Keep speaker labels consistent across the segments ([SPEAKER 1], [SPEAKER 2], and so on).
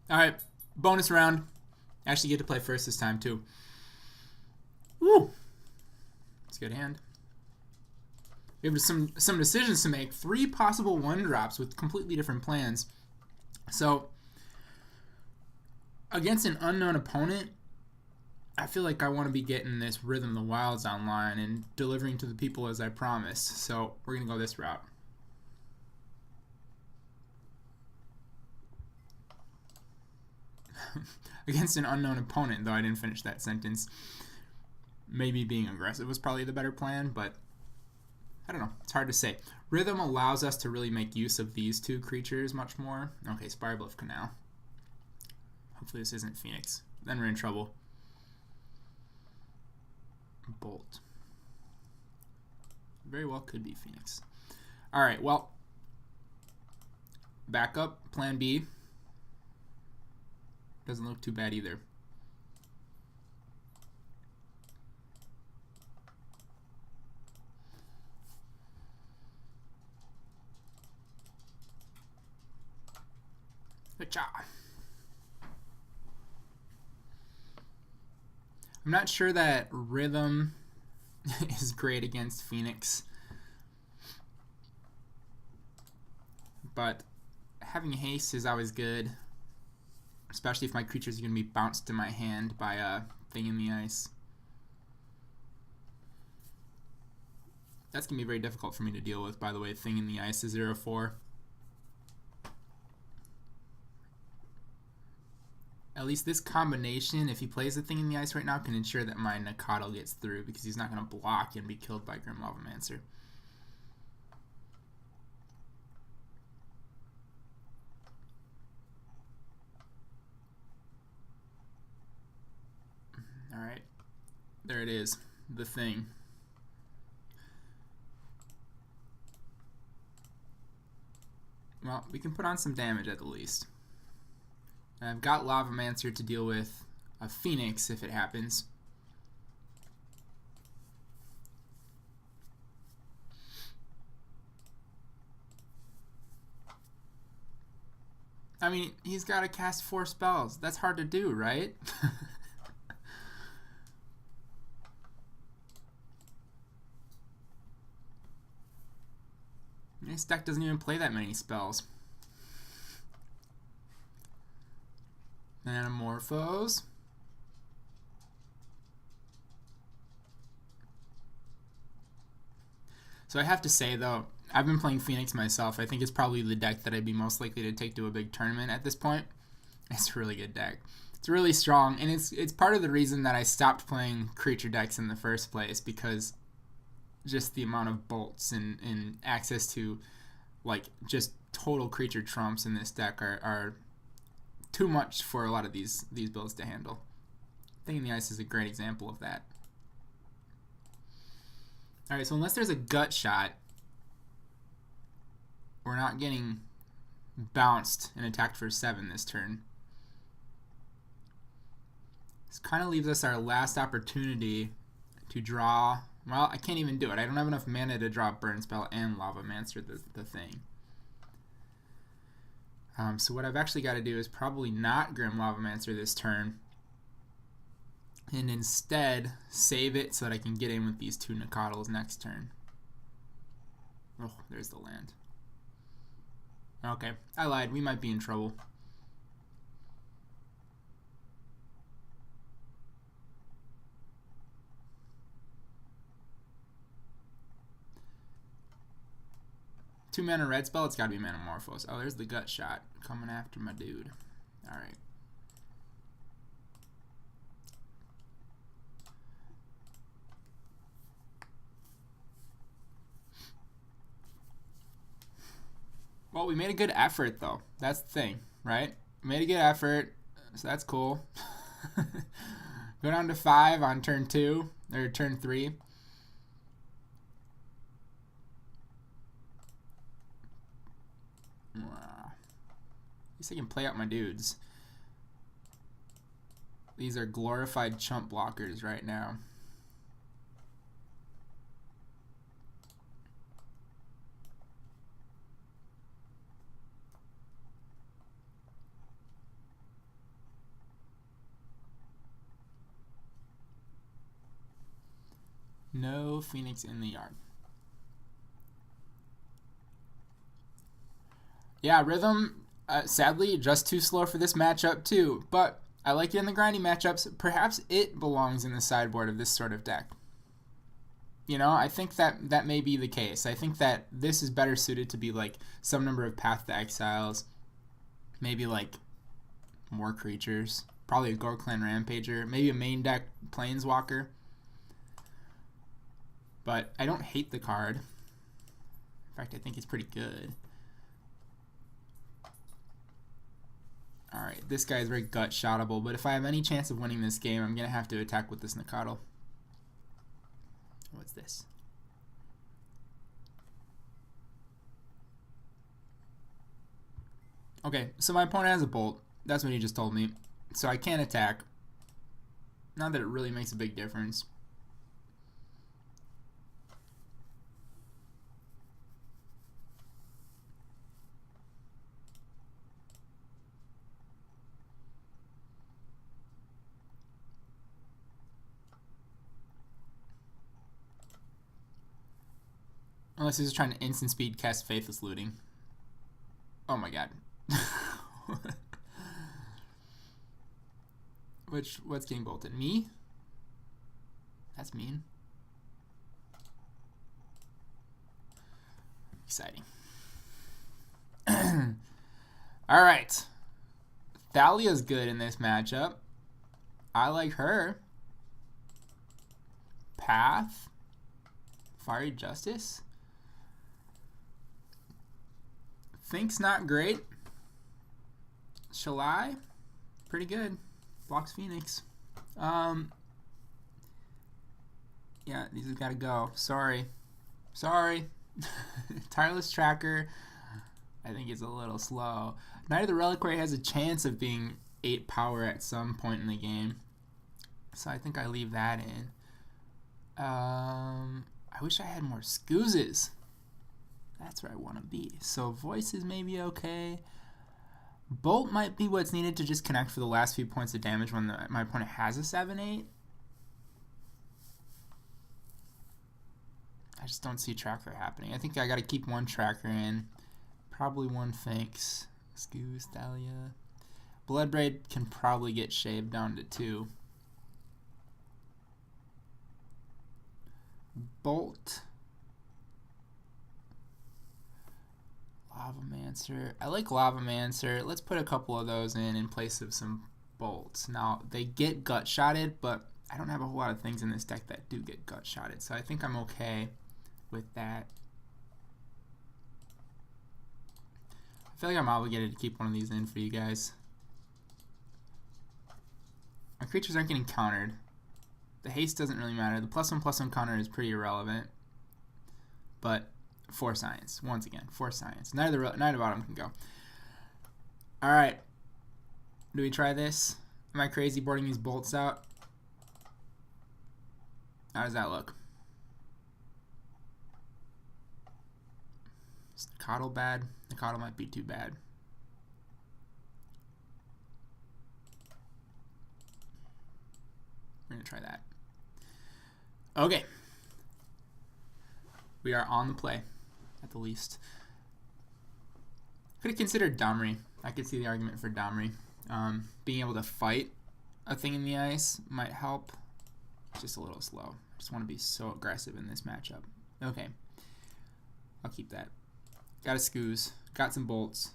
[SPEAKER 1] Alright, bonus round. Actually get to play first this time too. Woo! It's a good hand. We have some decisions to make. 3 possible 1-drops with completely different plans. So, against an unknown opponent, I feel like I want to be getting this Rhythm of the Wilds online and delivering to the people as I promised. So, we're going to go this route. Against an unknown opponent, though I didn't finish that sentence. Maybe being aggressive was probably the better plan, but I don't know. It's hard to say. Rhythm allows us to really make use of these 2 creatures much more. Okay, Spirebluff Canal. Hopefully this isn't Phoenix. Then we're in trouble. Bolt. Very well could be Phoenix. Alright, well. Back up. Plan B. Doesn't look too bad either. Good job. I'm not sure that Rhythm is great against Phoenix, but having haste is always good, especially if my creatures are going to be bounced to my hand by a Thing in the Ice. That's going to be very difficult for me to deal with, by the way. Thing in the Ice is 0-4. At least this combination, if he plays the Thing in the Ice right now, can ensure that my Nacatl gets through, because he's not going to block and be killed by Grim Lavamancer. Alright, there it is, the Thing. Well, we can put on some damage at the least. And I've got Lavamancer to deal with a Phoenix if it happens. I mean, he's got to cast 4 spells. That's hard to do, right? This deck doesn't even play that many spells. Anamorphose. So I have to say, though, I've been playing Phoenix myself. I think it's probably the deck that I'd be most likely to take to a big tournament at this point. It's a really good deck. It's really strong, and it's part of the reason that I stopped playing creature decks in the first place, because just the amount of bolts and access to, like, just total creature trumps in this deck are too much for a lot of these builds to handle. Thing in the Ice is a great example of that. Alright, so unless there's a gut shot, we're not getting bounced and attacked for 7 this turn. This kind of leaves us our last opportunity to draw. Well, I can't even do it. I don't have enough mana to draw Burn Spell and Lavamancer the Thing. So what I've actually got to do is probably not Grim Lavamancer this turn, and instead save it so that I can get in with these 2 Nacatls next turn. Oh, there's the land. Okay, I lied. We might be in trouble. Two mana red spell, it's gotta be Manamorphose. Oh, there's the gut shot coming after my dude. Alright. Well, we made a good effort, though. That's the thing, right? We made a good effort, so that's cool. Go down to 5 on turn 2, or turn 3. At least I can play out my dudes. These are glorified chump blockers right now. No Phoenix in the yard. Yeah, Rhythm, sadly, just too slow for this matchup too. But I like it in the grindy matchups. Perhaps it belongs in the sideboard of this sort of deck. You know, I think that may be the case. I think that this is better suited to be like some number of Path to Exiles. Maybe like more creatures. Probably a Gore Clan Rampager. Maybe a main deck Planeswalker. But I don't hate the card. In fact, I think it's pretty good. Alright, this guy is very gut-shotable, but if I have any chance of winning this game, I'm going to have to attack with this Nacatl. What's this? Okay, so my opponent has a Bolt. That's what he just told me. So I can't attack. Not that it really makes a big difference. Unless he's trying to instant speed cast Faithless Looting. Oh my god. What's getting bolted? Me? That's mean. Exciting. Alright. Thalia's good in this matchup. I like her. Path. Fiery Justice. Fink's not great. Shalai, pretty good. Blocks Phoenix. Yeah, these have got to go. Sorry. Tireless Tracker, I think it's a little slow. Knight of the Reliquary has a chance of being 8 power at some point in the game. So I think I leave that in. I wish I had more Scoozes. That's where I want to be. So Voice is maybe okay. Bolt might be what's needed to just connect for the last few points of damage when my opponent has a 7-8. I just don't see Tracker happening. I think I got to keep one Tracker in. Probably one Finks. Scooz, Thalia. Bloodbraid can probably get shaved down to 2. Bolt. Lavamancer. I like Lavamancer. Let's put a couple of those in place of some bolts. Now, they get gut-shotted, but I don't have a whole lot of things in this deck that do get gut-shotted, so I think I'm okay with that. I feel like I'm obligated to keep one of these in for you guys. My creatures aren't getting countered. The haste doesn't really matter. The +1/+1 counter is pretty irrelevant. But 4 science. Once again, 4 science. Knight of Autumn can go. Alright. Do we try this? Am I crazy boarding these bolts out? How does that look? Is Nacatl bad? Nacatl might be too bad. We're going to try that. Okay. We are on the play, at the least. Could have considered Domri. I could see the argument for Domri. Being able to fight a thing in the ice might help. It's just a little slow. I just want to be so aggressive in this matchup. Okay. I'll keep that. Got a Scooz. Got some bolts.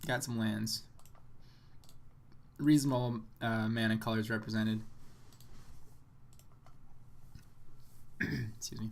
[SPEAKER 1] Got some lands. Reasonable mana colors represented. Excuse me.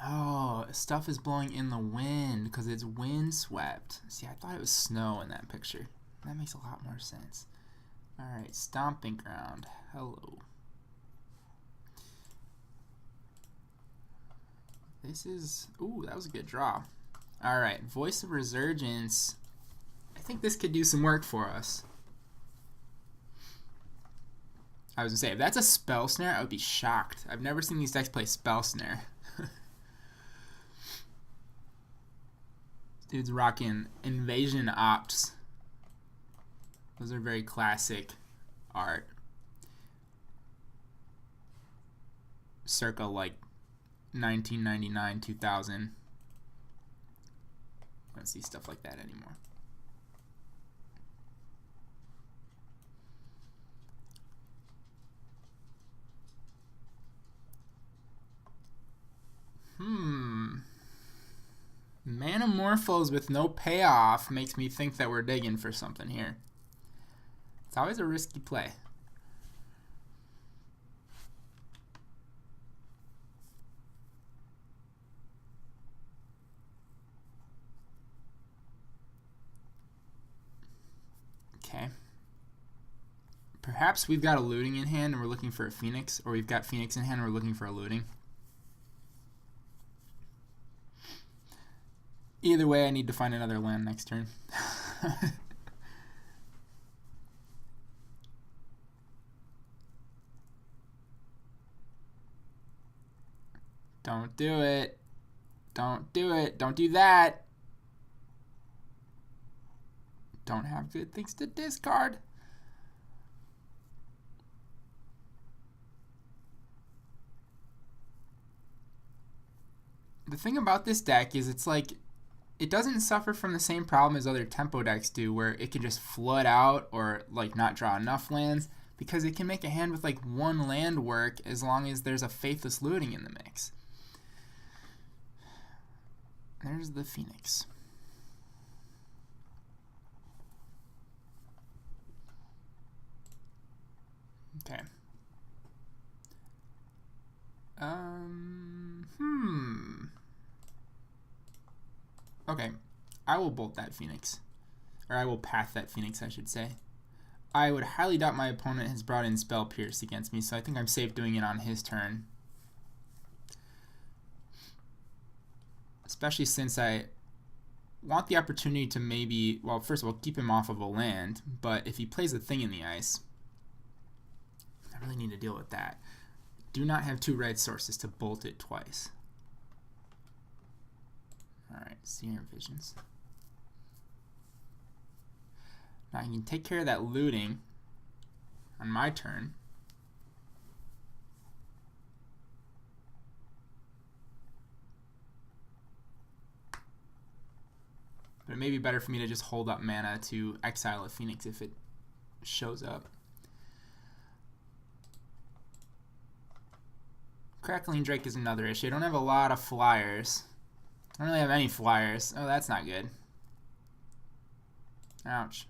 [SPEAKER 1] Oh, stuff is blowing in the wind because it's windswept. See, I thought it was snow in that picture. That makes a lot more sense. Alright, Stomping Ground. Hello. This is... Ooh, that was a good draw. Alright, Voice of Resurgence. I think this could do some work for us. I was going to say, if that's a Spell Snare, I would be shocked. I've never seen these decks play Spell Snare. Dude's rocking Invasion Ops. Those are very classic art. Circa like 1999, 2000. I don't see stuff like that anymore. Manamorphose with no payoff makes me think that we're digging for something here. It's always a risky play. Okay. Perhaps we've got a looting in hand and we're looking for a Phoenix, or we've got Phoenix in hand and we're looking for a looting. Either way, I need to find another land next turn. Don't do it. Don't do it. Don't do that. Don't have good things to discard. The thing about this deck is it's like it doesn't suffer from the same problem as other tempo decks do, where it can just flood out or like not draw enough lands, because it can make a hand with like one land work as long as there's a Faithless Looting in the mix. There's the Phoenix. Okay. Okay, I will bolt that Phoenix. Or I will path that Phoenix, I should say. I would highly doubt my opponent has brought in Spell Pierce against me, so I think I'm safe doing it on his turn. Especially since I want the opportunity to maybe, well, first of all, keep him off of a land, but if he plays a thing in the ice, I really need to deal with that. Do not have 2 red sources to bolt it twice. Alright, Seer Visions. Now I can take care of that looting on my turn. But it may be better for me to just hold up mana to exile a Phoenix if it shows up. Crackling Drake is another issue. I don't have a lot of flyers. I don't really have any flyers. Oh, that's not good. Ouch.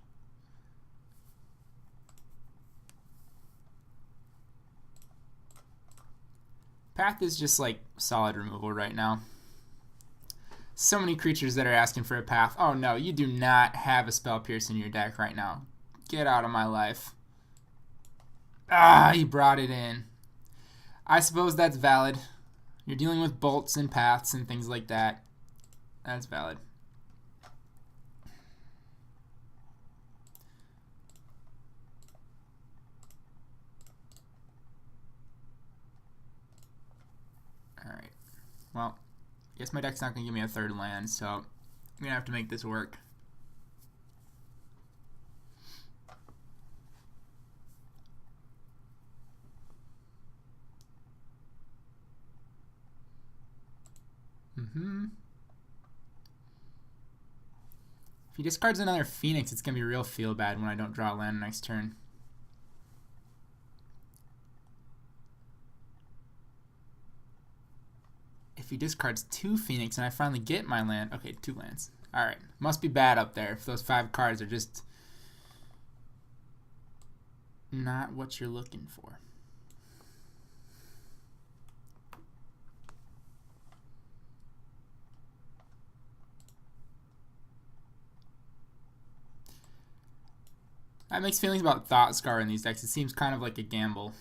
[SPEAKER 1] Path is just like solid removal right now. So many creatures that are asking for a path. Oh no, you do not have a Spell Pierce in your deck right now. Get out of my life. Ah, he brought it in. I suppose that's valid. You're dealing with bolts and paths and things like that. That's valid. Alright. Well, I guess my deck's not going to give me a third land, so I'm going to have to make this work. If he discards another Phoenix, it's going to be real feel bad when I don't draw a land next turn. If he discards 2 Phoenix and I finally get my land... Okay, 2 lands. Alright. Must be bad up there if those 5 cards are just not what you're looking for. I have mixed feelings about Thought Scar in these decks. It seems kind of like a gamble.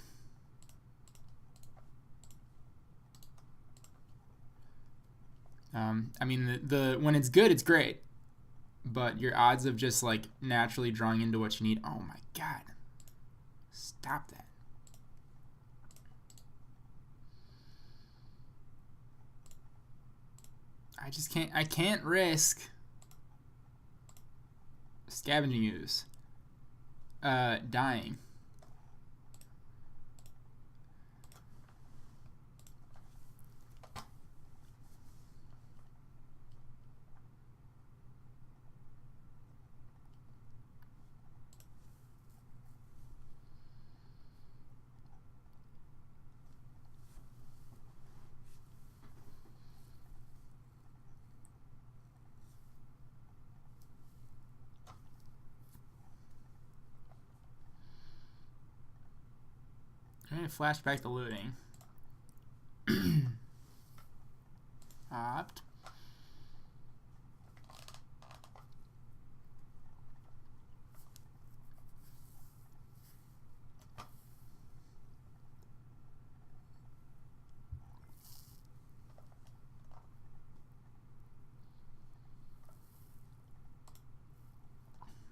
[SPEAKER 1] I mean, the when it's good, it's great. But your odds of just like naturally drawing into what you need... Oh my god. Stop that. I just can't... I can't risk Scavenging Ooze. Dying. Flashback to looting. Opt.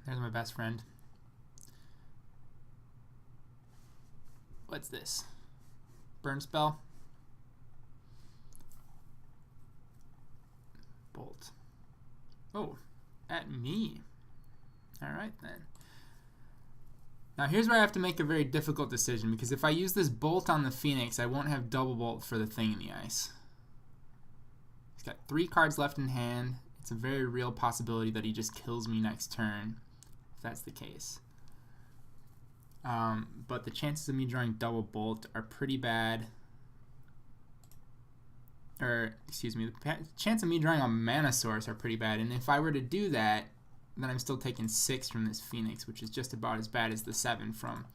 [SPEAKER 1] There's my best friend. What's this? Burn spell? Bolt. Oh, at me. Alright then. Now here's where I have to make a very difficult decision, because if I use this bolt on the Phoenix, I won't have double bolt for the Thing in the Ice. He's got 3 cards left in hand. It's a very real possibility that he just kills me next turn, if that's the case. But the chances of me drawing double bolt are pretty bad. Or, excuse me, the chance of me drawing a mana source are pretty bad. And if I were to do that, then I'm still taking 6 from this Phoenix, which is just about as bad as the 7 from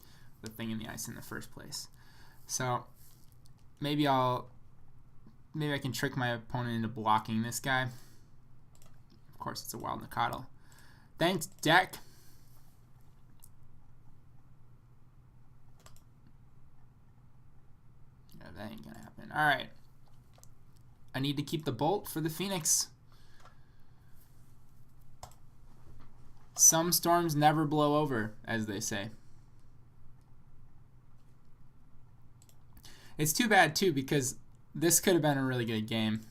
[SPEAKER 1] the Thing in the Ice in the first place. So maybe I can trick my opponent into blocking this guy. Of course, it's a Wild Nacatl. Thanks, deck. That ain't gonna happen. Alright. I need to keep the bolt for the Phoenix. Some storms never blow over, as they say. It's too bad, too, because this could have been a really good game.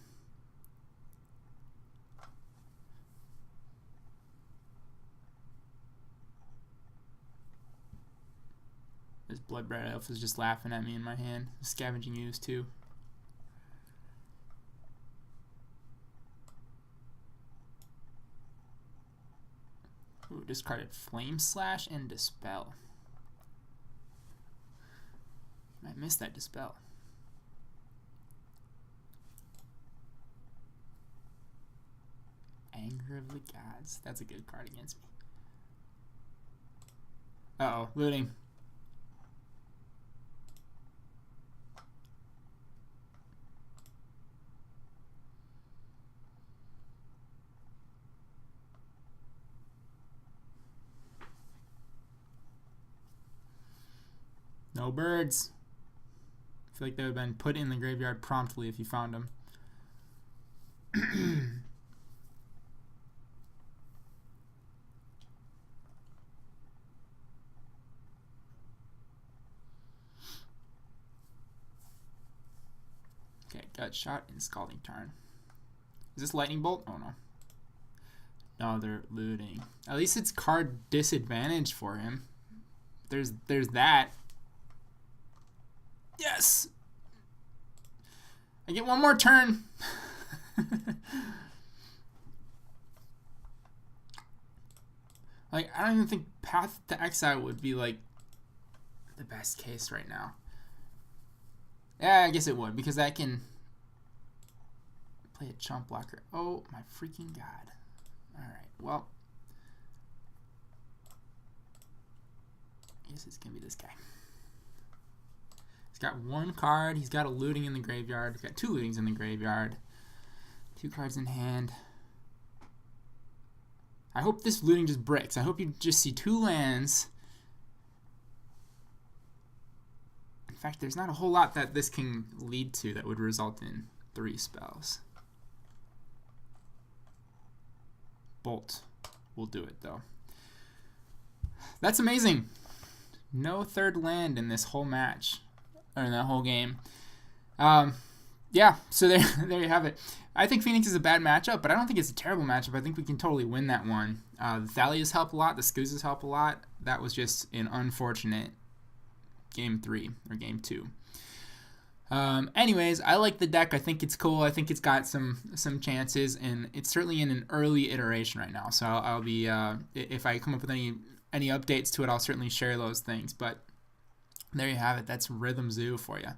[SPEAKER 1] This Bloodbraid Elf is just laughing at me in my hand. Scavenging Ooze too. Ooh, discarded Flame Slash and Dispel. I missed that Dispel. Anger of the Gods. That's a good card against me. Uh-oh, looting. No birds. I feel like they would have been put in the graveyard promptly if you found them. Okay, Gut Shot and Scalding Tarn. Is this Lightning Bolt? Oh no. No, they're looting. At least it's card disadvantage for him. There's that. Yes! I get one more turn. Like, I don't even think Path to Exile would be, like, the best case right now. Yeah, I guess it would, because I can play a chump blocker. Oh, my freaking god. Alright, well. I guess it's going to be this guy. He's got 1 card. He's got a looting in the graveyard. He's got 2 lootings in the graveyard. 2 cards in hand. I hope this looting just bricks. I hope you just see 2 lands. In fact, there's not a whole lot that this can lead to that would result in 3 spells. Bolt will do it, though. That's amazing. No 3rd land in this whole match. Or in that whole game. yeah, so there, there you have it. I think Phoenix is a bad matchup, but I don't think it's a terrible matchup. I think we can totally win that one. The Thalias help a lot. The Scoozes help a lot. That was just an unfortunate game 3 or game 2. Anyways, I like the deck. I think it's cool. I think it's got some chances, and it's certainly in an early iteration right now. So I'll be if I come up with any updates to it, I'll certainly share those things. But there you have it. That's Rhythm Zoo for you.